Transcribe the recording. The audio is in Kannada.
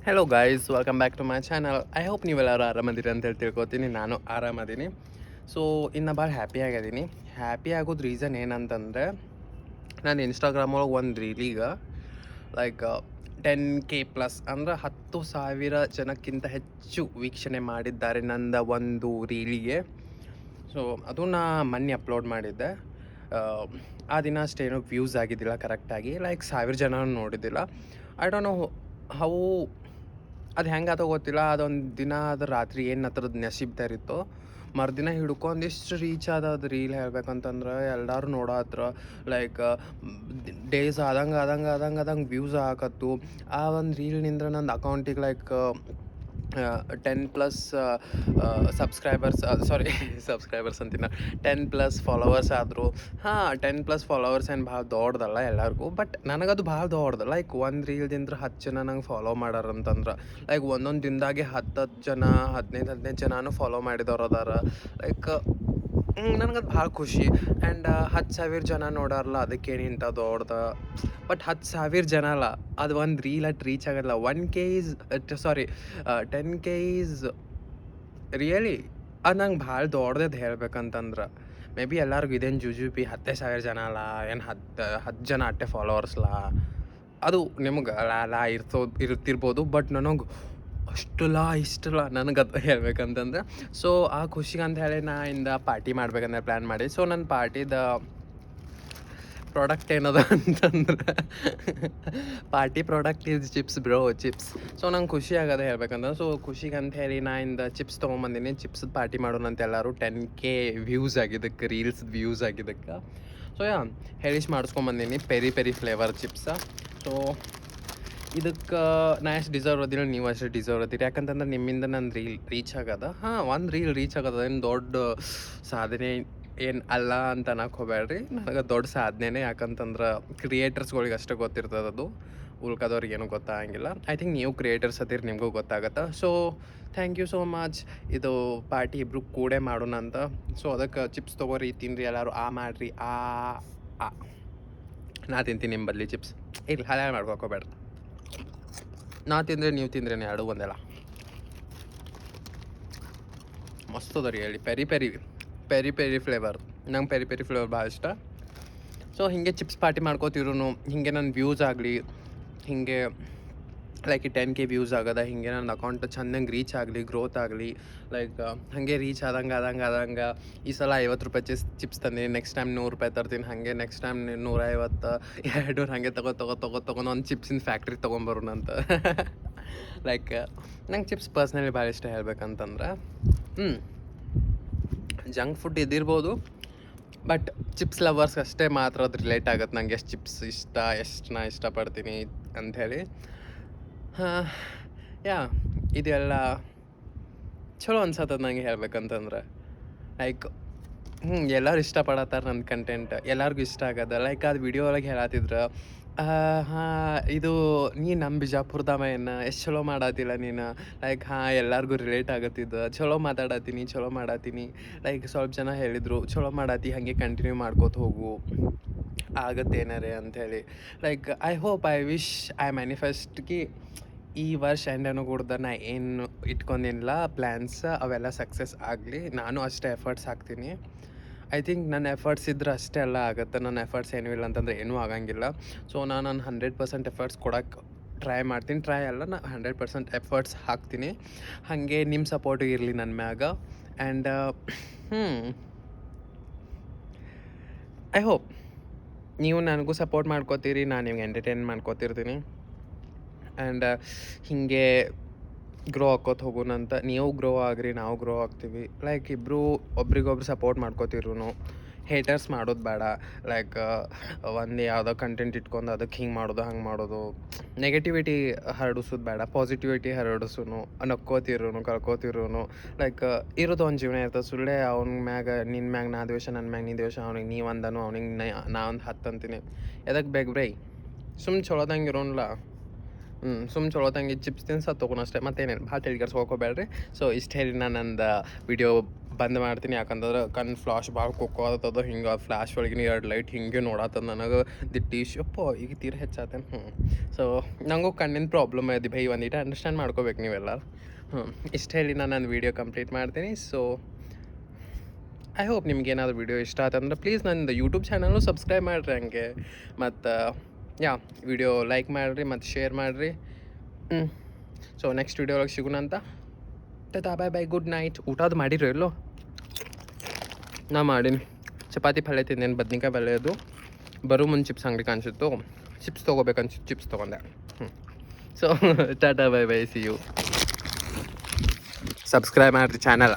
Hello guys, welcome back to my channel. I hope ನೀವೆಲ್ಲರೂ ಆರಾಮದಿರಿ ಅಂತ ಹೇಳಿ ತಿಳ್ಕೊತೀನಿ. ನಾನು ಆರಾಮದೀನಿ. ಸೊ ಇನ್ನು ಭಾಳ ಹ್ಯಾಪಿ ಆಗಿದ್ದೀನಿ. ಹ್ಯಾಪಿ ಆಗೋದು ರೀಸನ್ ಏನಂತಂದರೆ, ನಾನು ಇನ್ಸ್ಟಾಗ್ರಾಮ್ ಒಳಗೆ ಒಂದು ರೀಲಿಗೆ ಲೈಕ್ 10K ಪ್ಲಸ್ ಅಂದ್ರೆ 10,000 ಜನಕ್ಕಿಂತ ಹೆಚ್ಚು ವೀಕ್ಷಣೆ ಮಾಡಿದ್ದಾರೆ ನಂದು ಒಂದು ರೀಲಿಗೆ. ಸೊ ಅದು ನಾ ಮೊನ್ನೆ ಅಪ್ಲೋಡ್ ಮಾಡಿದ್ದೆ. ಆ ದಿನ ಅಷ್ಟೇನು ವ್ಯೂಸ್ ಆಗಿದ್ದಿಲ್ಲ ಕರೆಕ್ಟಾಗಿ, ಲೈಕ್ 1,000 ಜನ ನೋಡಿದ್ದಿಲ್ಲ. ಐ ಡೋಂಟ್ ನೋ ಹೌ ಅದು ಹೆಂಗಾತ ಗೊತ್ತಿಲ್ಲ. ಅದೊಂದು ದಿನ ಅದು ರಾತ್ರಿ ಏನು ಅದ್ರದ್ದು ನಸೀಬ್ದಾರಿತ್ತು, ಮರುದಿನ ಹಿಡ್ಕೊಂದಿಷ್ಟು ರೀಚ್ ಆದ ಅದು ರೀಲ್ ಹೇಳ್ಬೇಕಂತಂದ್ರೆ ಎಲ್ಲರೂ ನೋಡತ್ರ. ಲೈಕ್ ಡೇಸ್ ಆದಂಗೆ ವ್ಯೂಸ್ ಹಾಕತ್ತು. ಆ ಒಂದು ರೀಲ್ನಿಂದ ನನ್ನ ಅಕೌಂಟಿಗೆ ಲೈಕ್ 10+ ಸಬ್ಸ್ಕ್ರೈಬರ್ಸ್ ಸಬ್ಸ್ಕ್ರೈಬರ್ಸ್ ಅಂತೀನಿ, 10+ ಫಾಲೋವರ್ಸ್ ಆದರು. 10+ ಫಾಲೋವರ್ಸ್ ಏನು ಭಾಳ ದೊಡ್ಡದಲ್ಲ ಎಲ್ಲರಿಗೂ, ಬಟ್ ನನಗದು ಭಾಳ ದೊಡ್ಡದು. ಲೈಕ್ ಒಂದು ರೀಲ್ದಿಂದ 10 ಜನ ನಂಗೆ ಫಾಲೋ ಮಾಡ್ಯಾರಂತಂದ್ರೆ, ಲೈಕ್ ಒಂದೊಂದು ದಿನದಾಗೆ 10 ಜನ 15 ಜನನೂ ಫಾಲೋ ಮಾಡಿದವ್ರು ಅದಾರ. ಲೈಕ್ ನನಗದು ಭಾಳ ಖುಷಿ. ಆ್ಯಂಡ್ 10,000 ಜನ ನೋಡಾರಲ್ಲ, ಅದಕ್ಕೇನು ಇಂಥ ದೊಡ್ಡದು. ಬಟ್ 10,000 ಜನ ಅಲ್ಲ, ಅದು ಒಂದು ರೀಲ್ ರೀಚ್ ಆಗಲ್ಲ. 1K is 10K is really ಅದು ನಂಗೆ ಭಾಳ ದೊಡ್ಡದು ಹೇಳ್ಬೇಕಂತಂದ್ರೆ. ಮೇ ಬಿ ಎಲ್ಲರಿಗೂ ಇದೇನು ಜುಜುಬಿ 10,000 ಜನ ಅಲ್ಲ, ಏನು 10 ಜನ ಅಟ್ಟೆ ಫಾಲೋವರ್ಸ್ಲಾ, ಅದು ನಿಮ್ಗೆ ಇರ್ತಿರ್ಬೋದು. ಬಟ್ ನನಗೆ ಅಷ್ಟಲ್ಲ ಇಷ್ಟಲ್ಲ ನನಗದು ಹೇಳ್ಬೇಕಂತಂದ್ರೆ. ಸೊ ಆ ಖುಷಿಗೆ ಅಂತ ಹೇಳಿ ನಾ ಪಾರ್ಟಿ ಮಾಡ್ಬೇಕಂತ ಪ್ಲ್ಯಾನ್ ಮಾಡಿ. ಸೊ ನನ್ನ ಪಾರ್ಟಿದ ಪ್ರಾಡಕ್ಟ್ ಏನದ ಅಂತಂದ್ರೆ party product is chips bro, chips. So ನಂಗೆ ಖುಷಿ ಆಗೋದು ಹೇಳ್ಬೇಕಂದ್ರೆ, ಸೊ ಖುಷಿಗೆ ಅಂತ ಹೇಳಿ ನಾ ಚಿಪ್ಸ್ ತೊಗೊಂಬಂದಿನಿ. ಚಿಪ್ಸ್ ಪಾರ್ಟಿ ಮಾಡೋಣ ಅಂತ ಎಲ್ಲರೂ 10K ವ್ಯೂಸ್ ಆಗಿದ್ದಕ್ಕೆ, ರೀಲ್ಸ್ ವ್ಯೂಸ್ ಆಗಿದ್ದಕ್ಕೆ. ಸೊ ಹೇಳಿಸ್ ಮಾಡಿಸ್ಕೊಂಬಂದಿನಿ peri peri flavour chips. So ಇದಕ್ಕೆ ನಾ ಎಷ್ಟು ಡಿಸರ್ವ್ ಅದಿಲ್ಲ, ನೀವು ಅಷ್ಟು ಡಿಸರ್ವ್ ಅದಿರಿ. ಯಾಕಂತಂದ್ರೆ ನಿಮ್ಮಿಂದ ನನ್ನ ರೀಚ್ ಆಗದ. ಒಂದು ರೀಲ್ ರೀಚ್ ಆಗದ ಏನು ದೊಡ್ಡ ಸಾಧನೆ ಏನು ಅಲ್ಲ ಅಂತ ಅನ್ನಕ್ಕೆ ಹೋಗ್ಬೇಡ್ರಿ. ನನಗೆ ದೊಡ್ಡ ಸಾಧನೆನೇ. ಯಾಕಂತಂದ್ರೆ ಕ್ರಿಯೇಟರ್ಸ್ಗಳಿಗೆ ಅಷ್ಟೇ ಗೊತ್ತಿರ್ತದೆ, ಅದು ಉಳ್ಕದವ್ರಿಗೆ ಏನೂ ಗೊತ್ತಾಗಂಗಿಲ್ಲ. ಐ ಥಿಂಕ್ ನೀವು ಕ್ರಿಯೇಟರ್ಸ್ ಅದಿರಿ, ನಿಮಗೂ ಗೊತ್ತಾಗತ್ತೆ. So thank you so much. ಇದು ಪಾರ್ಟಿ ಇಬ್ಬರು ಕೂಡೇ ಮಾಡೋಣ ಅಂತ. ಸೊ ಅದಕ್ಕೆ ಚಿಪ್ಸ್ ತೊಗೋರಿ, ತಿನ್ನಿರಿ ಎಲ್ಲರೂ. ಮಾಡಿರಿ ನಾ ತಿಂತೀನಿ ನಿಮ್ಮ ಬದಲಿ ಚಿಪ್ಸ್. ಇಲ್ಲ ಹಳೆ ಮಾಡ್ಕೋಬೇಡ್ರಿ. ನಾ ತಿಂದರೆ ನೀವು ತಿಂದ್ರೇನೆ, ಎರಡು ಒಂದೆಲ್ಲ ಮಸ್ತ್ ಅದ ರೀ. ಹೇಳಿ ಪೆರಿ ಪೆರಿ ಫ್ಲೇವರ್. ನಂಗೆ ಪೆರಿ ಪೆರಿ ಫ್ಲೇವರ್ ಭಾಳ ಇಷ್ಟ. ಸೊ ಹೀಗೆ ಚಿಪ್ಸ್ ಪಾರ್ಟಿ ಮಾಡ್ಕೋತಿರು. ಹೀಗೆ ನನ್ನ ವ್ಯೂಸ್ ಆಗಲಿ, ಹೀಗೆ ಲೈಕ್ 10K ವ್ಯೂಸ್ ಆಗದ, ಹೀಗೆ ನನ್ನ ಅಕೌಂಟ್ ಚೆಂದಂಗೆ ರೀಚ್ ಆಗಲಿ, ಗ್ರೋತ್ ಆಗಲಿ. ಲೈಕ್ ಹಾಗೆ ರೀಚ್ ಆದಂಗೆ ಈ ಸಲ 50 ರೂಪಾಯಿ ಚಿಪ್ಸ್ ತಂದೀನಿ, ನೆಕ್ಸ್ಟ್ ಟೈಮ್ 100 ರೂಪಾಯಿ ತರ್ತೀನಿ. ಹಾಗೆ ನೆಕ್ಸ್ಟ್ ಟೈಮ್ 150, 200 ಹಾಗೆ ತೊಗೊಂಡು ಒಂದು ಚಿಪ್ಸಿನ ಫ್ಯಾಕ್ಟ್ರಿ ತೊಗೊಂಬರೋಣ ಅಂತ. ಲೈಕ್ ನಂಗೆ ಚಿಪ್ಸ್ ಪರ್ಸ್ನಲಿ ಭಾಳ ಇಷ್ಟ ಹೇಳ್ಬೇಕಂತಂದ್ರೆ. ಜಂಕ್ ಫುಡ್ ಇದಿರ್ಬೋದು, ಬಟ್ ಚಿಪ್ಸ್ ಲವರ್ಸ್ ಅಷ್ಟೇ ಮಾತ್ರ ಅದು ರಿಲೇಟ್ ಆಗುತ್ತೆ ನಂಗೆ, ಎಷ್ಟು ಚಿಪ್ಸ್ ಇಷ್ಟ, ಎಷ್ಟು ನಾ ಇಷ್ಟಪಡ್ತೀನಿ ಅಂಥೇಳಿ. ಇದೆಲ್ಲ ಚಲೋ ಅನ್ಸತ್ತದ ನಂಗೆ ಹೇಳ್ಬೇಕಂತಂದ್ರೆ. ಲೈಕ್ ಎಲ್ಲರೂ ಇಷ್ಟಪಡತ್ತಾರ ನನ್ನ ಕಂಟೆಂಟ್, ಎಲ್ಲರಿಗೂ ಇಷ್ಟ ಆಗದ. ಲೈಕ್ ಅದು ವಿಡಿಯೋ ಒಳಗೆ ಹೇಳತ್ತಿದ್ರು, ಇದು ನೀ ನಮ್ಮ ಬಿಜಾಪುರದವ ಏನು, ಎಷ್ಟು ಚಲೋ ಮಾಡತ್ತಿಲ್ಲ ನೀನು. ಲೈಕ್ ಎಲ್ಲರಿಗೂ ರಿಲೇಟ್ ಆಗತ್ತಿದ್ದು, ಚಲೋ ಮಾಡತ್ತೀನಿ. ಲೈಕ್ ಸ್ವಲ್ಪ ಜನ ಹೇಳಿದರು, ಚಲೋ ಮಾಡತ್ತಿ, ಹಾಗೆ ಕಂಟಿನ್ಯೂ ಮಾಡ್ಕೋತ ಹೋಗು, ಆಗತ್ತೇನಾರೆ ಅಂಥೇಳಿ. Like I hope, I wish, I ಮ್ಯಾನಿಫೆಸ್ಟ್ಗೆ ಈ ವರ್ಷ ಎಂಡನು ಕೂಡ ನಾ ಏನು ಇಟ್ಕೊಂಡಿಲ್ಲ ಪ್ಲ್ಯಾನ್ಸ್, ಅವೆಲ್ಲ ಸಕ್ಸಸ್ ಆಗಲಿ. ನಾನು ಅಷ್ಟೇ ಎಫರ್ಟ್ಸ್ ಹಾಕ್ತೀನಿ. ಐ ಥಿಂಕ್ ನನ್ನ ಎಫರ್ಟ್ಸ್ ಇದ್ರೆ ಅಷ್ಟೇ ಎಲ್ಲ ಆಗುತ್ತೆ. ನನ್ನ ಎಫರ್ಟ್ಸ್ ಏನೂ ಇಲ್ಲ ಅಂತಂದರೆ ಏನೂ ಆಗಂಗಿಲ್ಲ. ಸೊ ನಾನು 100% ಎಫರ್ಟ್ಸ್ ಕೊಡೋಕ್ಕೆ ಟ್ರೈ ಮಾಡ್ತೀನಿ. ಟ್ರೈ ಅಲ್ಲ, ನಾನು 100% ಎಫರ್ಟ್ಸ್ ಹಾಕ್ತೀನಿ. ಹಾಗೆ ನಿಮ್ಮ ಸಪೋರ್ಟು ಇರಲಿ ನನ್ನ ಮ್ಯಾಗ. ಆ್ಯಂಡ್ ಐ ಹೋಪ್ ನೀವು ನನಗೂ ಸಪೋರ್ಟ್ ಮಾಡ್ಕೋತೀರಿ, ನಾನು ನಿಮ್ಗೆ ಎಂಟರ್ಟೈನ್ ಮಾಡ್ಕೋತಿರ್ತೀನಿ. ಆ್ಯಂಡ್ ಹೀಗೆ ಗ್ರೋ ಆಕ್ಕೋತ ಹೋಗೋಣಂತ. ನೀವು ಗ್ರೋ ಆಗ್ರಿ, ನಾವು ಗ್ರೋ ಆಗ್ತೀವಿ. ಲೈಕ್ ಇಬ್ಬರು ಒಬ್ರಿಗೊಬ್ರು ಸಪೋರ್ಟ್ ಮಾಡ್ಕೋತಿರು. ಹೇಟರ್ಸ್ ಮಾಡೋದು ಬೇಡ. ಲೈಕ್ ಒಂದು ಯಾವುದೋ ಕಂಟೆಂಟ್ ಇಟ್ಕೊಂಡು ಅದಕ್ಕೆ ಹಿಂಗೆ ಮಾಡೋದು, ಹಂಗೆ ಮಾಡೋದು, ನೆಗೆಟಿವಿಟಿ ಹರಡಿಸೋದು ಬೇಡ. ಪಾಸಿಟಿವಿಟಿ ಹರಡಿಸೋನು, ನಕ್ಕೋತಿರು, ಕಳ್ಕೋತಿರು. ಲೈಕ್ ಇರೋದು ಒಂದು ಜೀವನ ಇರ್ತದೆ. ಸುಳ್ಳೆ ಅವ್ನ ಮ್ಯಾಗ ನಿನ್ನ ಮ್ಯಾಗ ನಾ ದ್ವೇಷ, ನನ್ನ ಮ್ಯಾಗ ನೀ ದ್ವೇಷ, ಅವ್ನಿಗೆ ನೀವು ಅಂದನು, ಅವ್ನಿಗೆ ನಾ ಒಂದು 10 ಅಂತೀನಿ. ಎದಕ್ಕೆ ಬೇಕು ಬ್ರೈ? ಸುಮ್ಮನೆ ಚಲೋದಂಗೆ ಇರೋನಲ್ಲ. ಸುಮ್ಮನೆ ಚಲೋದಂಗೆ ಚಿಪ್ಸ್ ತಿನ್ಸ ತೊಗೊಂಡು ಅಷ್ಟೇ, ಮತ್ತೇನೇನು ಭಾಳ ತಲೆಕೆಡ್ಸ್ಕೊಬೇಡ್ರಿ. ಸೊ ಇಷ್ಟು ಹೇಳಿ ನಾನು ನಂದು ವಿಡಿಯೋ ಬಂದ್ ಮಾಡ್ತೀನಿ. ಯಾಕಂದ್ರೆ ಕಣ್ಣು ಫ್ಲಾಶ್ ಭಾಳ ಕೊಕ್ಕೋ ಆತದ. ಹಿಂಗೆ ಫ್ಲ್ಯಾಶ್ ಒಳಗಿನ 2 ಲೈಟ್ ಹಿಂಗೆ ನೋಡತ್ತದ ನನಗೆ. ದಿಟ್ಟೀಶಪ್ಪ ಈಗ ತೀರ ಹೆಚ್ಚಾತೇನೆ. ಸೊ ನನಗೂ ಕಣ್ಣಿನ ಪ್ರಾಬ್ಲಮ್ ಐತಿ ಭೈ, ಒಂದಿಟ್ಟು ಅಂಡರ್ಸ್ಟ್ಯಾಂಡ್ ಮಾಡ್ಕೋಬೇಕು ನೀವೆಲ್ಲ. ಇಷ್ಟು ಹೇಳಿ ನಾನು ನನ್ನ ವೀಡಿಯೋ ಕಂಪ್ಲೀಟ್ ಮಾಡ್ತೀನಿ. ಸೊ ಐ ಹೋಪ್ ನಿಮ್ಗೆ ಏನಾದರೂ ವೀಡಿಯೋ ಇಷ್ಟ ಆತಂದ್ರೆ ಪ್ಲೀಸ್ ನಂದು ಯೂಟ್ಯೂಬ್ ಚಾನಲ್ನು ಸಬ್ಸ್ಕ್ರೈಬ್ ಮಾಡಿರಿ ಹಂಗೆ. ಮತ್ತು ವಿಡಿಯೋ ಲೈಕ್ ಮಾಡಿರಿ ಮತ್ತು ಶೇರ್ ಮಾಡಿರಿ. ಸೊ ನೆಕ್ಸ್ಟ್ ವೀಡಿಯೋ ಒಳಗೆ ಸಿಗೋಣ ಅಂತ. ಬಾಯ್ ಬಾಯ್, ಗುಡ್ ನೈಟ್. ಊಟ ಅದು ಮಾಡಿರಿ ಎಲ್ಲೋ? ನಾ ಮಾಡೀನಿ. ಚಪಾತಿ ಪಲ್ಯ ತಿಂದೇನು, ಬದ್ನಿಕಾಯಿ ಪಲ್ಯದು. ಬರೋ ಮುಂದೆ ಚಿಪ್ಸ್ ಅಂಗಡಿ ಕಾಣಿಸಿತ್ತು, ಚಿಪ್ಸ್ ತೊಗೋಬೇಕನ್ಸಿತ್ತು, ಚಿಪ್ಸ್ ತೊಗೊಂಡೆ. So tata bye bye, see you. Subscribe ಮಾಡಿರಿ ಚಾನಲ್.